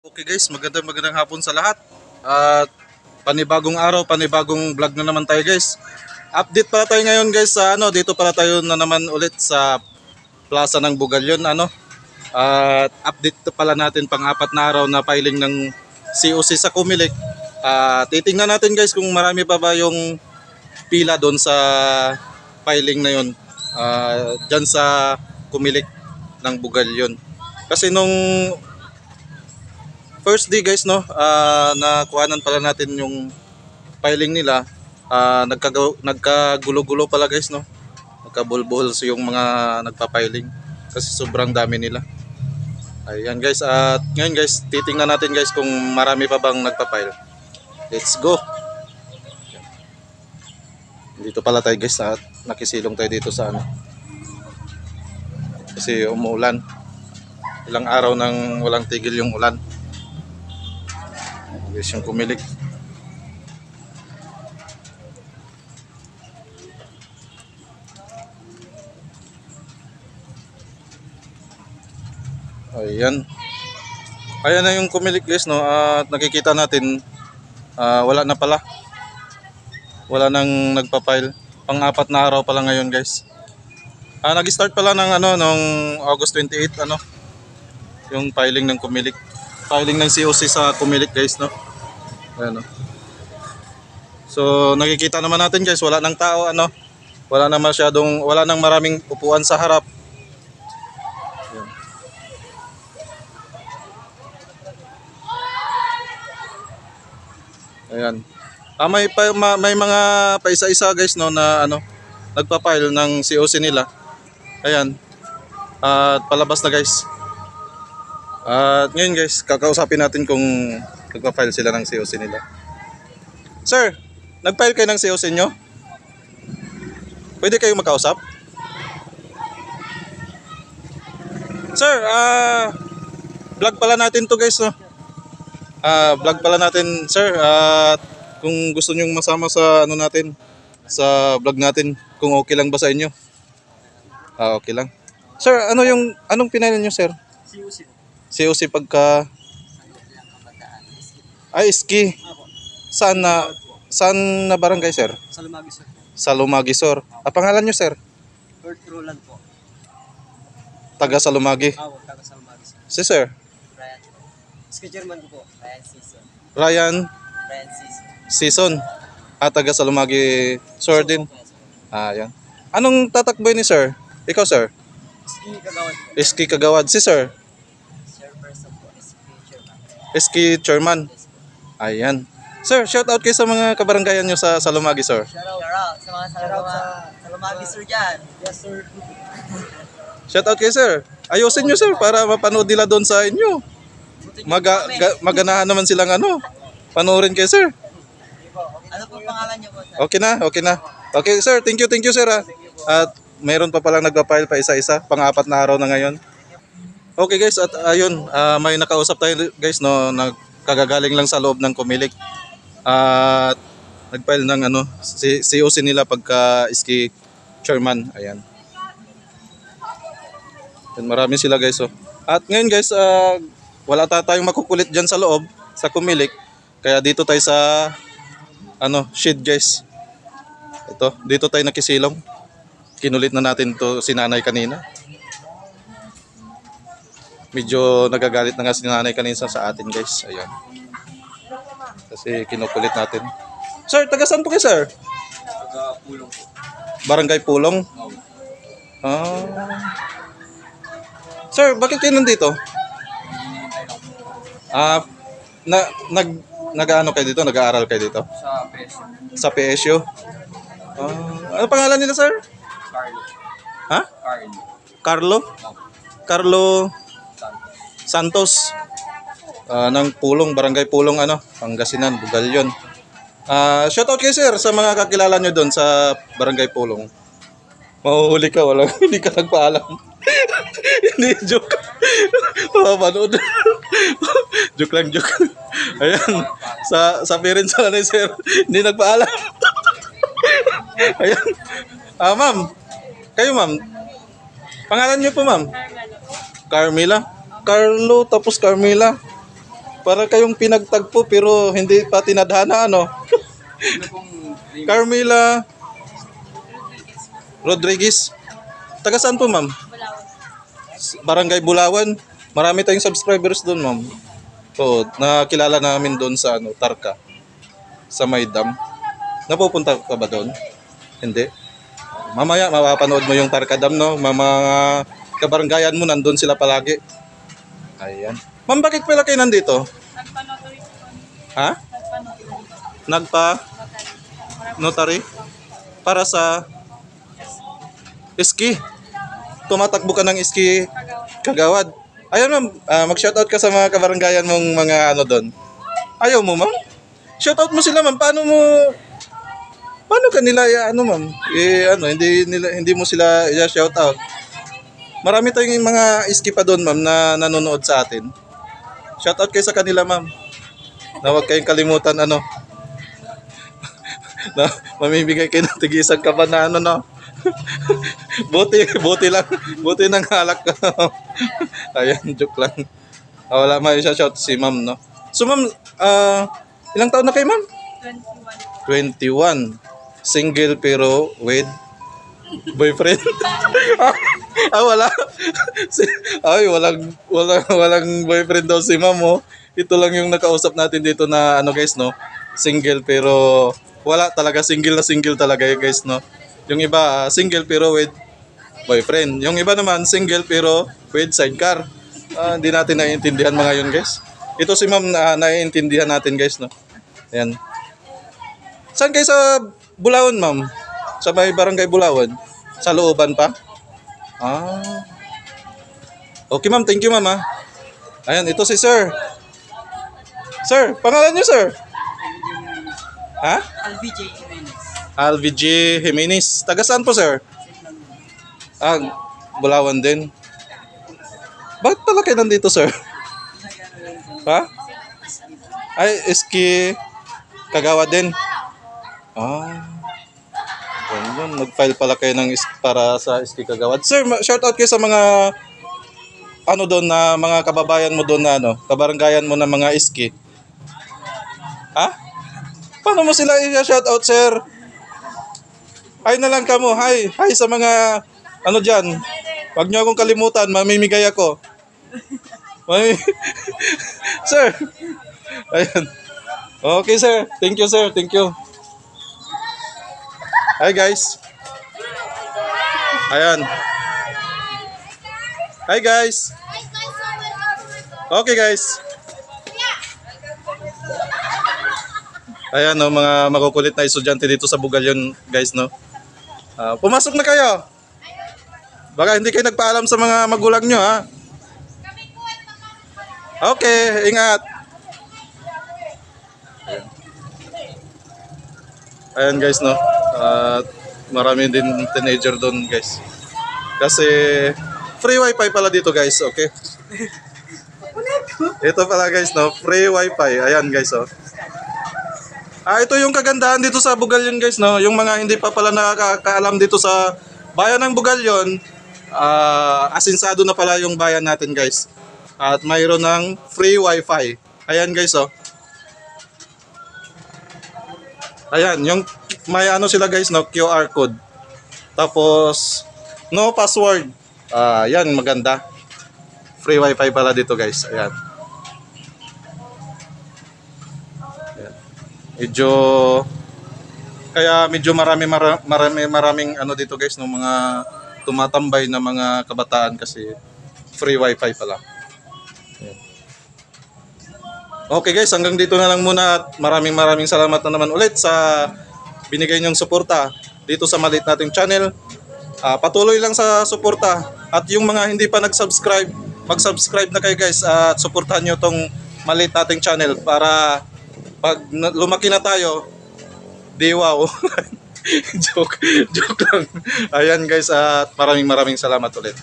Okay guys, magandang hapon sa lahat. At panibagong araw, panibagong vlog na naman tayo guys. Update pala tayo ngayon guys sa dito pala tayo na naman ulit sa Plaza ng Bugalyon At update pala natin pang-apat na araw na filing ng COC sa Comelec. Titingnan natin guys kung marami pa ba yung pila doon sa filing na yon. Diyan sa Comelec ng Bugalyon. Kasi nung first day guys nakuhanan pala natin yung filing nila. Nagkagulo-gulo pala guys nagkabulbul yung mga nagpa-filing kasi sobrang dami nila. Ayan guys, at ngayon guys titingnan natin guys kung marami pa bang nagpa-file. Let's go. Dito pala tayo guys at nakisilong tayo dito sa kasi umuulan. Ilang araw nang walang tigil yung ulan. Guys, yung Comelec. Ayan. Ayan na yung Comelec guys at nakikita natin wala na pala. Wala nang nagpa-file. Pang-apat na araw pala ngayon guys. Nag-start pala ng nung August 28 yung filing ng Comelec. Filing ng COC sa Comelec guys Ayan So nakikita naman natin guys, wala nang tao wala nang maraming upuan sa harap. Ayan. May mga paisa-isa guys na nagpa-file ng COC nila. Ayan. At palabas na guys. At ngayon guys, kakausapin natin kung nagpa-file sila ng COC nila. Sir, nag-file kayo ng COC nyo? Pwede kayong makausap? Sir, vlog pala natin to guys vlog pala natin sir. At kung gusto nyong masama sa natin, sa vlog natin, kung okay lang ba sa inyo? Okay lang. Sir, anong pinail nyo sir? COC. COC pagka ski. Saan na barangay sir? Sa Lumagi sir. Sa Lumagi sir. Pangalan nyo sir? Kurt Roland po. Taga sa Lumagi. Taga sa Lumagi sir. Si sir? Ryan. Ski chairman ko po. Ryan Season. Ryan Ryan Season. Season. Taga sa Lumagi sir din. Yan. Anong tatakboy ni sir? Ikaw sir? Ski Kagawad po. Ski Kagawad. Si sir? Chairperson po. Ski chairman. Ski chairman. Yes po. Ayan. Sir, shout out kayo sa mga kabaranggayan nyo sa Lumagi sir. Shout out sa mga sa Lumagi sir dyan. Yes sir. Shout out kayo sir. Ayusin nyo sir para mapanood nila doon sa inyo. Maganahan naman silang panoorin kayo sir. Ano po pangalan niyo po sir? Okay na. Okay sir, thank you sir At mayroon pa palang nagpa-file pa isa-isa, pang-apat na araw na ngayon. Okay guys, at ayun, may nakausap tayo guys nagkagagaling lang sa loob ng Comelec. At nag-file ng COC nila pagka ski chairman. Ayan. And marami sila guys At ngayon guys, wala tayong makukulit diyan sa loob sa Comelec. Kaya dito tayo sa shed guys. Dito tayo nakisilong. Kinulit na natin to si nanay kanina. Medyo nagagalit na nga si nanay kanina sa atin guys. Ayan. Kasi kinukulit natin. Sir, taga saan po kayo sir? Taga Pulong po. Barangay Pulong? Sir, bakit kayo nandito? Nag-ano kayo dito? Nag-aaral kayo dito? Sa PSU. Sa PSU? Ano pangalan nila sir? Carlo. Ha? Carlo. Carlo? Carlo Santos. Ng Pulong, Barangay Pulong Pangasinan, Bugalyon. Shoutout kayo sir sa mga kakilala nyo doon sa Barangay Pulong. Mahuhuli ka, hindi ka nagpaalam. Hindi, joke. Mapapanood. Joke lang. Ayan. Sa parents sa sir, hindi nagpaalam. Ayan. Ma'am. Kayo ma'am. Pangalan niyo po ma'am? Carmela. Carlo tapos Carmela. Para kayong pinagtagpo pero hindi pa tinadhana, ano? Carmela Rodriguez. Taga saan po, ma'am? Barangay Bulawan. Marami tayong subscribers doon, ma'am. So, nakilala namin doon sa ano, Tarka. Sa Maydam. Napupunta ka ba doon? Hindi. Mamaya, mapapanood mo yung Tarka Dam, no? Mga kabaranggayan mo, nandun sila palagi. Ayan. Ma'am, bakit pala kayo nandito? Ha? Notary? Para sa ski. Tumatakbo ka ng ski kagawad. Ayun, ma'am, mag-shoutout ka sa mga kabaranggayan mong mga ano doon. Ayaw mo, ma'am? Shoutout mo sila, ma'am. Paano ka nila ano, ma'am? Hindi mo sila i-shoutout. Marami tayong mga ski pa doon, ma'am, na nanonood sa atin. Shoutout kayo sa kanila, ma'am. Na huwag kayong kalimutan, ano. Na mamimigay kayo ng tigisang kaban na ano, no. buti ng halak ko. Ayan, joke lang. Wala may shout si ma'am, no. So ma'am, ilang taon na kayo, ma'am? 21. Single pero with boyfriend. Wala. Ay, walang boyfriend daw si ma'am, oh. Ito lang yung nakausap natin dito na ano, guys, no. Single pero wala talaga, single na single talaga, guys, no. Yung iba single pero with boyfriend. Yung iba naman single pero with sidecar. Hindi natin naiintindihan mga yun, guys. Ito si ma'am na naiintindihan natin, guys, no. Ayan. Saan kayo sa Bulawan, ma'am? Sa may barangay Bulawan? Sa looban pa? Okay, ma'am. Thank you, ma'am, ha. Ayan, ito si sir. Sir, pangalan niyo, sir? Ha? LVJ Jimenez. Alvj Jimenez. Taga saan po, sir? Bulawan din. Bakit pala kayo nandito, sir? Ha? Ay, ski kagawad din. Ganyan. Nag-file pala kayo ng para sa ski kagawad. Sir, shoutout kayo sa mga ano doon na mga kababayan mo doon na ano, kabaranggayan mo na mga ski. Ha? Paano mo sila i-shoutout, sir? Hi na lang kamo. Hi sa mga ano diyan. Wag niyo akong kalimutan, mamimigay ako. Sir. Ayan. Okay, sir. Thank you, sir. Thank you. Hi, guys. Ayan. Hi, guys. Okay, guys. Ayan, no, mga makukulit na estudyante dito sa Bugalyon, guys, no. Pumasok na kayo. Baka hindi kayo nagpaalam sa mga magulang nyo, ha. Okay, ingat. Ayan, guys, no. Marami din teenager doon, guys. Kasi free wifi pala dito, guys, okay. Ito pala, guys, no. Free wifi. Ayan, guys, oh. Ito yung kagandahan dito sa Bugalyon, guys, no. Yung mga hindi pa pala nakakaalam dito sa bayan ng Bugalyon, asinsado na pala yung bayan natin, guys. At mayroon ng free wifi. Ayan, guys, oh. Ayan, yung may ano sila, guys, no, QR code. Tapos no password. Yan, maganda. Free wifi pala dito, guys. Ayan. Medyo maraming ano dito, guys, no, mga tumatambay na mga kabataan kasi free wifi pala. Ayan. Okay, guys, hanggang dito na lang muna at maraming salamat na naman ulit sa binigay niyong suporta dito sa maliit nating channel. Patuloy lang sa suporta at yung mga hindi pa nag-subscribe, mag-subscribe na kayo, guys, at suportahan niyo tong maliit nating channel para pag lumaki na tayo, di wow. joke lang. Ayan, guys, at maraming salamat ulit.